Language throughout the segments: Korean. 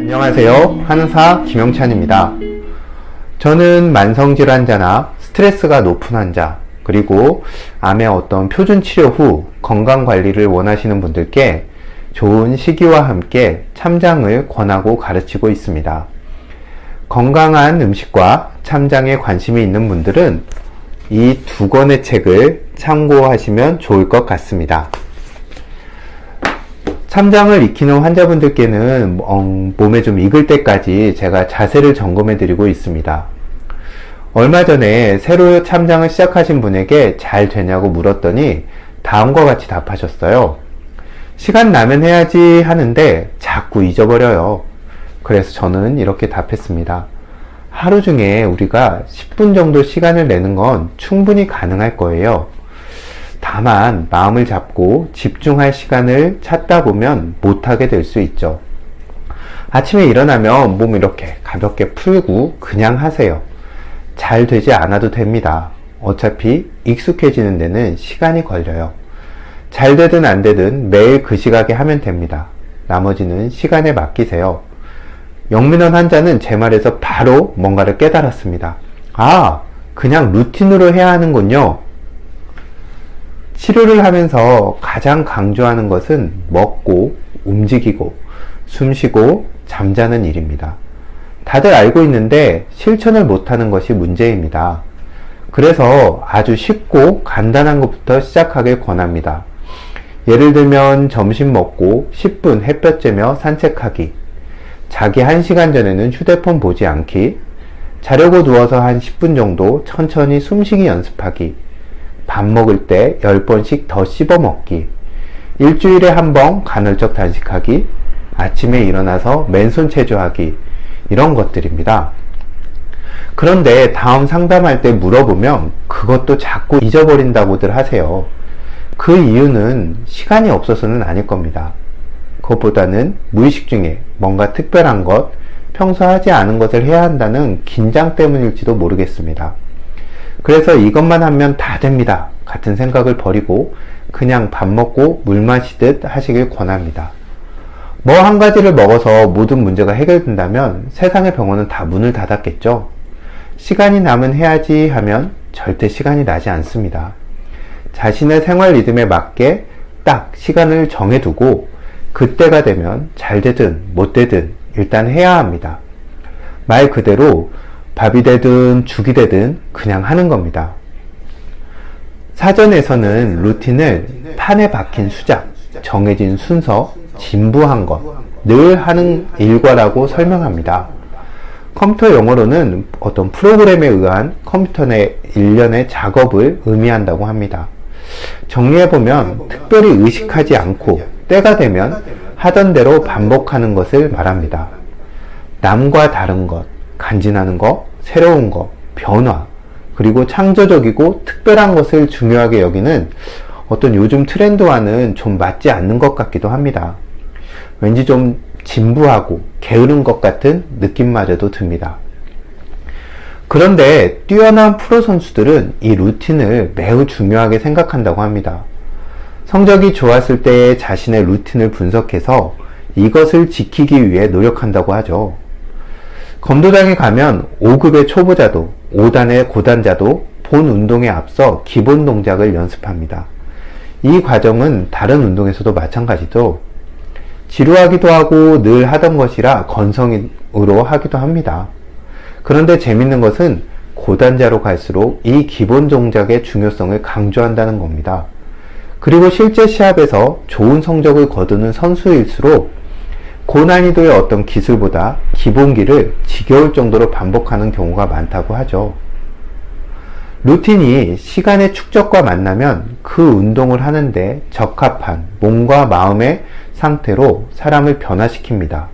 안녕하세요. 한의사 김영찬입니다. 저는 만성질환자나 스트레스가 높은 환자, 그리고 암의 어떤 표준 치료 후 건강관리를 원하시는 분들께 좋은 시기와 함께 참장을 권하고 가르치고 있습니다. 건강한 음식과 참장에 관심이 있는 분들은 이 두 권의 책을 참고하시면 좋을 것 같습니다. 참장을 익히는 환자분들께는 몸에 좀 익을 때까지 제가 자세를 점검해 드리고 있습니다. 얼마 전에 새로 참장을 시작하신 분에게 잘 되냐고 물었더니 다음과 같이 답하셨어요. 시간 나면 해야지 하는데 자꾸 잊어버려요. 그래서 저는 이렇게 답했습니다. 하루 중에 우리가 10분 정도 시간을 내는 건 충분히 가능할 거예요. 다만 마음을 잡고 집중할 시간을 찾다 보면 못하게 될 수 있죠. 아침에 일어나면 몸 이렇게 가볍게 풀고 그냥 하세요. 잘 되지 않아도 됩니다. 어차피 익숙해지는 데는 시간이 걸려요. 잘 되든 안 되든 매일 그 시각에 하면 됩니다. 나머지는 시간에 맡기세요. 영민한 환자는 제 말에서 바로 뭔가를 깨달았습니다. 아, 그냥 루틴으로 해야 하는군요. 치료를 하면서 가장 강조하는 것은 먹고, 움직이고, 숨쉬고, 잠자는 일입니다. 다들 알고 있는데 실천을 못하는 것이 문제입니다. 그래서 아주 쉽고 간단한 것부터 시작하길 권합니다. 예를 들면 점심 먹고 10분 햇볕 쬐며 산책하기, 자기 1시간 전에는 휴대폰 보지 않기, 자려고 누워서 한 10분 정도 천천히 숨쉬기 연습하기, 밥 먹을 때 10번씩 더 씹어 먹기, 일주일에 한 번 간헐적 단식하기, 아침에 일어나서 맨손 체조하기, 이런 것들입니다. 그런데 다음 상담할 때 물어보면 그것도 자꾸 잊어버린다고들 하세요. 그 이유는 시간이 없어서는 아닐 겁니다. 그것보다는 무의식 중에 뭔가 특별한 것, 평소 하지 않은 것을 해야 한다는 긴장 때문일지도 모르겠습니다. 그래서 이것만 하면 다 됩니다 같은 생각을 버리고 그냥 밥 먹고 물 마시듯 하시길 권합니다. 뭐 한 가지를 먹어서 모든 문제가 해결된다면 세상의 병원은 다 문을 닫았겠죠. 시간이 나면 해야지 하면 절대 시간이 나지 않습니다. 자신의 생활 리듬에 맞게 딱 시간을 정해두고 그때가 되면 잘 되든 못 되든 일단 해야 합니다. 말 그대로 밥이 되든 죽이 되든 그냥 하는 겁니다. 사전에서는 루틴을 판에 박힌 수작, 정해진 순서, 진부한 것, 늘 하는 일과라고 설명합니다. 컴퓨터 용어로는 어떤 프로그램에 의한 컴퓨터 내 일련의 작업을 의미한다고 합니다. 정리해보면 특별히 의식하지 않고 때가 되면 하던 대로 반복하는 것을 말합니다. 남과 다른 것, 간지나는 것, 새로운 것, 변화, 그리고 창조적이고 특별한 것을 중요하게 여기는 어떤 요즘 트렌드와는 좀 맞지 않는 것 같기도 합니다. 왠지 좀 진부하고 게으른 것 같은 느낌마저도 듭니다. 그런데 뛰어난 프로 선수들은 이 루틴을 매우 중요하게 생각한다고 합니다. 성적이 좋았을 때의 자신의 루틴을 분석해서 이것을 지키기 위해 노력한다고 하죠. 검도장에 가면 5급의 초보자도 5단의 고단자도 본 운동에 앞서 기본 동작을 연습합니다. 이 과정은 다른 운동에서도 마찬가지죠. 지루하기도 하고 늘 하던 것이라 건성으로 하기도 합니다. 그런데 재밌는 것은 고단자로 갈수록 이 기본 동작의 중요성을 강조한다는 겁니다. 그리고 실제 시합에서 좋은 성적을 거두는 선수일수록 고난이도의 어떤 기술보다 기본기를 지겨울 정도로 반복하는 경우가 많다고 하죠. 루틴이 시간의 축적과 만나면 그 운동을 하는데 적합한 몸과 마음의 상태로 사람을 변화시킵니다.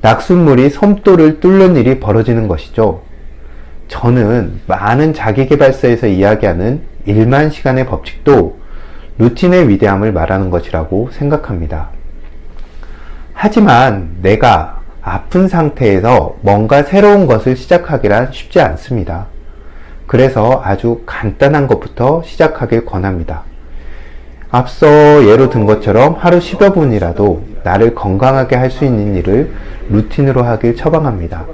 낙숫물이 솜돌을 뚫는 일이 벌어지는 것이죠. 저는 많은 자기계발서에서 이야기하는 1만 시간의 법칙도 루틴의 위대함을 말하는 것이라고 생각합니다. 하지만 내가 아픈 상태에서 뭔가 새로운 것을 시작하기란 쉽지 않습니다. 그래서 아주 간단한 것부터 시작하길 권합니다. 앞서 예로 든 것처럼 하루 10여 분이라도 나를 건강하게 할 수 있는 일을 루틴으로 하길 처방합니다.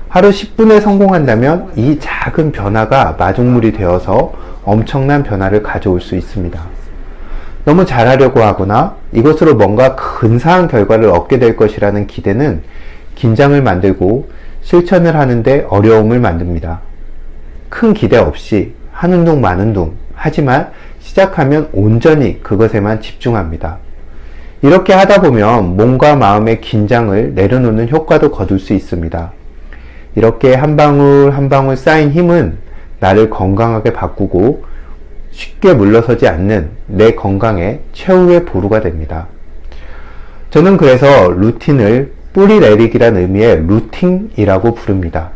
하루 10분에 성공한다면 이 작은 변화가 마중물이 되어서 엄청난 변화를 가져올 수 있습니다. 너무 잘하려고 하거나 이것으로 뭔가 근사한 결과를 얻게 될 것이라는 기대는 긴장을 만들고 실천을 하는데 어려움을 만듭니다. 큰 기대 없이 하는 둥 마는 둥, 하지만 시작하면 온전히 그것에만 집중합니다. 이렇게 하다 보면 몸과 마음의 긴장을 내려놓는 효과도 거둘 수 있습니다. 이렇게 한 방울 한 방울 쌓인 힘은 나를 건강하게 바꾸고 쉽게 물러서지 않는 내 건강의 최후의 보루가 됩니다. 저는 그래서 루틴을 뿌리 내리기란 의미의 루팅이라고 부릅니다.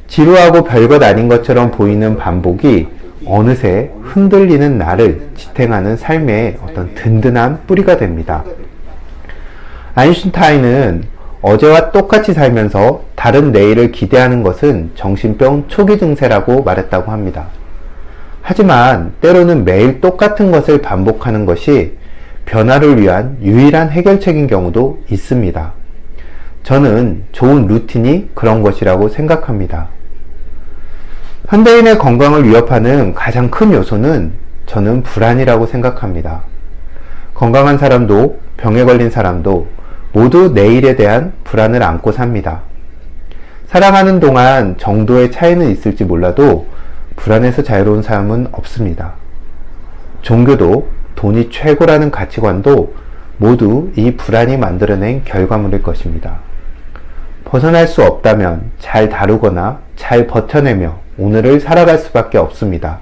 지루하고 별것 아닌 것처럼 보이는 반복이 어느새 흔들리는 나를 지탱하는 삶의 어떤 든든한 뿌리가 됩니다. 아인슈타인은 어제와 똑같이 살면서 다른 내일을 기대하는 것은 정신병 초기 증세라고 말했다고 합니다. 하지만 때로는 매일 똑같은 것을 반복하는 것이 변화를 위한 유일한 해결책인 경우도 있습니다. 저는 좋은 루틴이 그런 것이라고 생각합니다. 현대인의 건강을 위협하는 가장 큰 요소는 저는 불안이라고 생각합니다. 건강한 사람도 병에 걸린 사람도 모두 내일에 대한 불안을 안고 삽니다. 살아가는 동안 정도의 차이는 있을지 몰라도 불안에서 자유로운 사람은 없습니다. 종교도 돈이 최고라는 가치관도 모두 이 불안이 만들어낸 결과물일 것입니다. 벗어날 수 없다면 잘 다루거나 잘 버텨내며 오늘을 살아갈 수밖에 없습니다.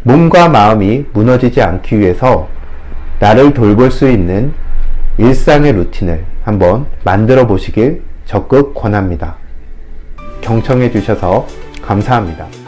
몸과 마음이 무너지지 않기 위해서 나를 돌볼 수 있는 일상의 루틴을 한번 만들어 보시길 적극 권합니다. 경청해 주셔서 감사합니다.